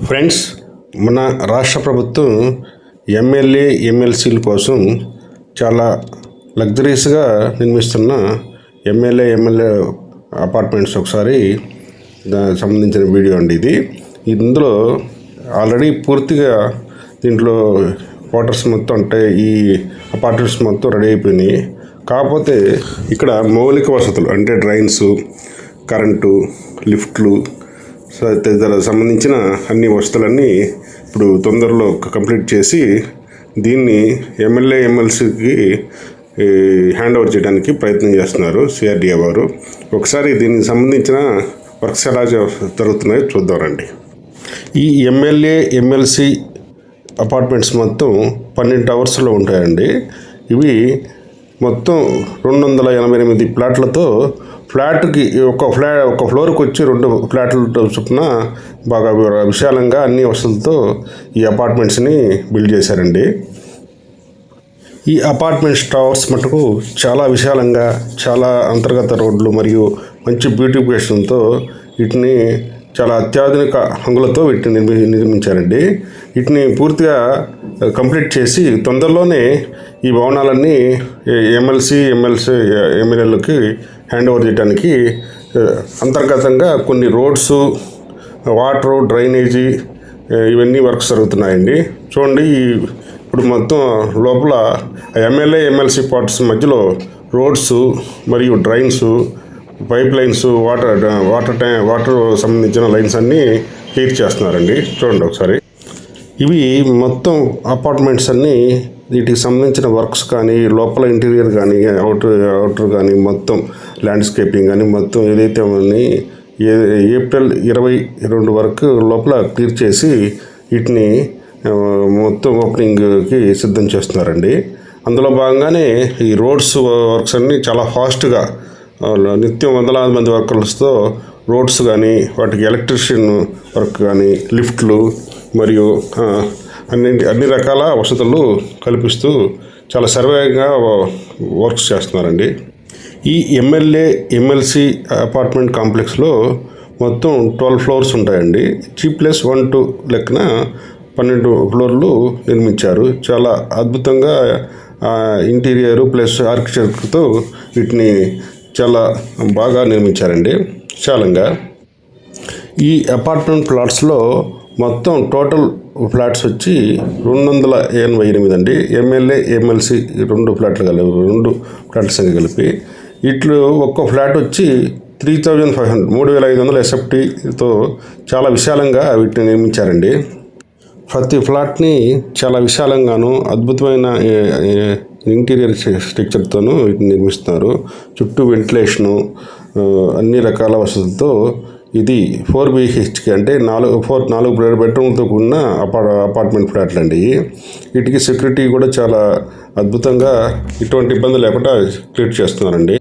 Friends, మన రాష్ట్ర ప్రభుత్వం ఎమ్మెల్యే ఎమ్మెల్సీల కోసం చాలా లగ్జరీస్గా నిర్మిస్తున్న ఎమ్మెల్యే అపార్ట్మెంట్స్ ఒకసారి సంబంధించిన వీడియో అండి ఇది. ఇందులో ఆల్రెడీ పూర్తిగా దీంట్లో క్వార్టర్స్ మొత్తం అంటే ఈ అపార్ట్మెంట్స్ మొత్తం రెడీ అయిపోయినాయి. కాకపోతే ఇక్కడ మౌలిక వసతులు అంటే డ్రైన్స్, కరెంటు, లిఫ్ట్లు తదితర సంబంధించిన అన్ని వసతులన్నీ ఇప్పుడు తొందరలో కంప్లీట్ చేసి దీన్ని ఎమ్మెల్యే ఎమ్మెల్సీకి హ్యాండ్ ఓవర్ చేయడానికి ప్రయత్నం చేస్తున్నారు సిఆర్డీఏ వారు. ఒకసారి దీనికి సంబంధించిన వర్క్స్ ఎలా జరుగుతున్నాయో చూద్దామండి. ఈ ఎమ్మెల్యే ఎమ్మెల్సీ అపార్ట్మెంట్స్ మొత్తం 12 టవర్స్లో ఉంటాయండి. ఇవి మొత్తం 288 ఫ్లాట్లతో ఫ్లాట్కి ఒక ఫ్లోర్కి వచ్చి 2 ఫ్లాట్లతో చొప్పున బాగా విశాలంగా అన్ని వసతులతో ఈ అపార్ట్మెంట్స్ని బిల్డ్ చేశారండి. ఈ అపార్ట్మెంట్స్ టవర్స్ మటుకు చాలా విశాలంగా, చాలా అంతర్గత రోడ్లు మరియు మంచి బ్యూటిఫికేషన్తో వీటిని చాలా అత్యాధునిక హంగులతో వీటిని నిర్మించారండి. వీటిని పూర్తిగా కంప్లీట్ చేసి తొందరలోనే ఈ భవనాలన్నీ ఎమ్మెల్యేలకి హ్యాండ్ ఓవర్ చేయడానికి అంతర్గతంగా కొన్ని రోడ్స్, వాటరు, డ్రైనేజీ ఇవన్నీ వర్క్స్ జరుగుతున్నాయండి. చూడండి, ఇప్పుడు మొత్తం లోపల ఎమ్మెల్యే ఎమ్మెల్సీ పార్ట్స్ మధ్యలో రోడ్స్ మరియు డ్రైన్స్, పైప్ లైన్స్, వాటర్ సంబంధించిన లైన్స్ అన్నీ క్లియర్ చేస్తున్నారండి. చూడండి ఒకసారి. ఇవి మొత్తం అపార్ట్మెంట్స్ అన్నీ వీటికి సంబంధించిన వర్క్స్ కానీ, లోపల ఇంటీరియర్ కానీ, అవుటర్ కానీ, మొత్తం ల్యాండ్స్కేపింగ్ కానీ మొత్తం ఏదైతే ఉన్నాయి ఏప్రిల్ 22 వరకు లోపల క్లియర్ చేసి వీటిని మొత్తం ఓపెనింగ్కి సిద్ధం చేస్తున్నారండి. అందులో భాగంగానే ఈ రోడ్స్ వర్క్స్ అన్నీ చాలా ఫాస్ట్గా నిత్యం వందలాది మంది వర్కర్స్తో రోడ్స్ కానీ, వాటికి ఎలక్ట్రిషియన్ వర్క్ కానీ, లిఫ్ట్లు మరియు అన్ని రకాల వసతులు కల్పిస్తూ చాలా సర్వేగా వర్క్స్ చేస్తున్నారండి. ఈ ఎమ్మెల్యే ఎమ్మెల్సీ అపార్ట్మెంట్ కాంప్లెక్స్లో మొత్తం 12 ఫ్లోర్స్ ఉంటాయండి. G+1-2 లెక్కన 12 ఫ్లోర్లు నిర్మించారు. చాలా అద్భుతంగా ఇంటీరియర్ ప్లస్ ఆర్కిటెక్చర్తో వీటిని చాలా బాగా నిర్మించారండి విశాలంగా. ఈ అపార్ట్మెంట్ ప్లాట్స్లో మొత్తం టోటల్ ఫ్లాట్స్ వచ్చి 288 అండి. ఎమ్మెల్యే ఎమ్మెల్సీ 2 ఫ్లాట్ల సంఖ్య కలిపి ఇట్లు ఒక్కో ఫ్లాట్ వచ్చి 3,500 ఎస్ఎఫ్టీతో చాలా విశాలంగా వీటిని నిర్మించారండి. ప్రతి ఫ్లాట్ని చాలా విశాలంగాను అద్భుతమైన ఇంటీరియర్ స్ట్రక్చర్తోనూ వీటిని నిర్మిస్తున్నారు. చుట్టూ వెంటిలేషను, అన్ని రకాల వసతులతో ఇది 4 BHK అంటే 4 బెడ్రూమ్లతో కూడిన అపార్ట్మెంట్ ఫ్లాట్లు అండి. వీటికి సెక్యూరిటీ కూడా చాలా అద్భుతంగా ఎటువంటి ఇబ్బంది లేకుండా క్రియేట్ చేస్తున్నారండి.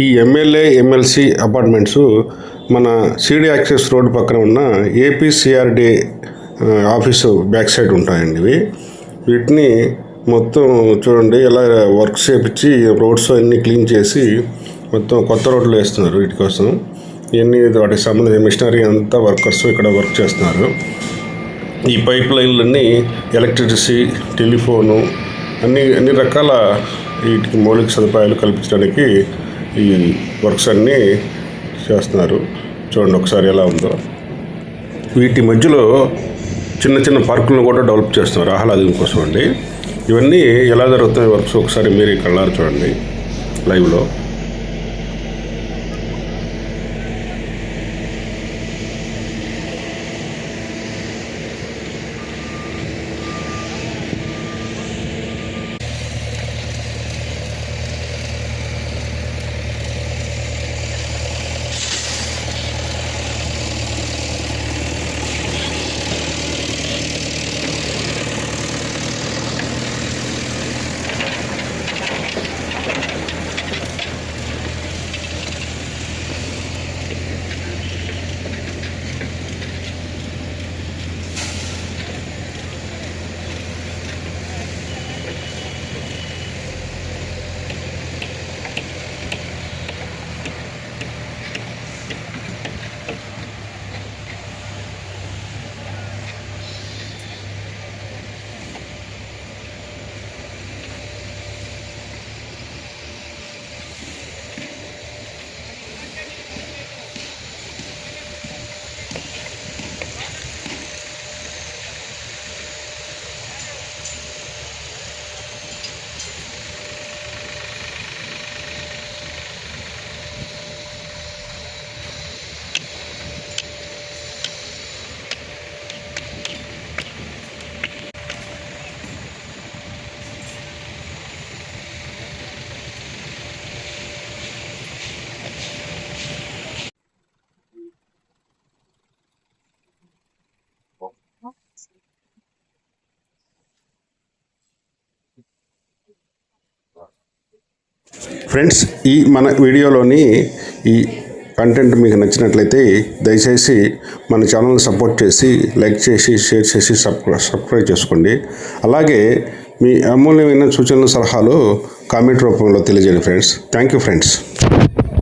ఈ ఎమ్మెల్యే ఎమ్మెల్సీ అపార్ట్మెంట్స్ మన సిడి యాక్సెస్ రోడ్ పక్కన ఉన్న ఏపీసీఆర్డీ ఆఫీసు బ్యాక్ సైడ్ ఉంటాయండి ఇవి. వీటిని మొత్తం చూడండి ఎలా వర్క్ చేపించి రోడ్స్ అన్నీ క్లీన్ చేసి మొత్తం కొత్త రోడ్లు వేస్తున్నారు. వీటి కోసం ఇవన్నీ వాటికి సంబంధించిన మిషనరీ అంతా వర్కర్స్ ఇక్కడ వర్క్ చేస్తున్నారు. ఈ పైప్ లైన్లన్నీ ఎలక్ట్రిసిటీ, టెలిఫోను అన్ని రకాల వీటికి మౌలిక సదుపాయాలు కల్పించడానికి ఈ వర్క్స్ అన్నీ చేస్తున్నారు. చూడండి ఒకసారి ఎలా ఉందో. వీటి మధ్యలో చిన్న పార్కులను కూడా డెవలప్ చేస్తున్నారు ఆహ్లాదం కోసం అండి. ఇవన్నీ ఎలా జరుగుతున్నాయి వర్క్స్ ఒకసారి మీరు కళ్ళారు చూడండి లైవ్లో. ఫ్రెండ్స్, ఈ మన వీడియోలోని ఈ కంటెంట్ మీకు నచ్చినట్లయితే దయచేసి మన ఛానల్ని సపోర్ట్ చేసి లైక్ చేసి షేర్ చేసి సబ్స్క్రైబ్ చేసుకోండి. అలాగే మీ అమూల్యమైన సూచనలు సలహాలు కామెంట్ రూపంలో తెలియజేయండి ఫ్రెండ్స్. Thank you friends.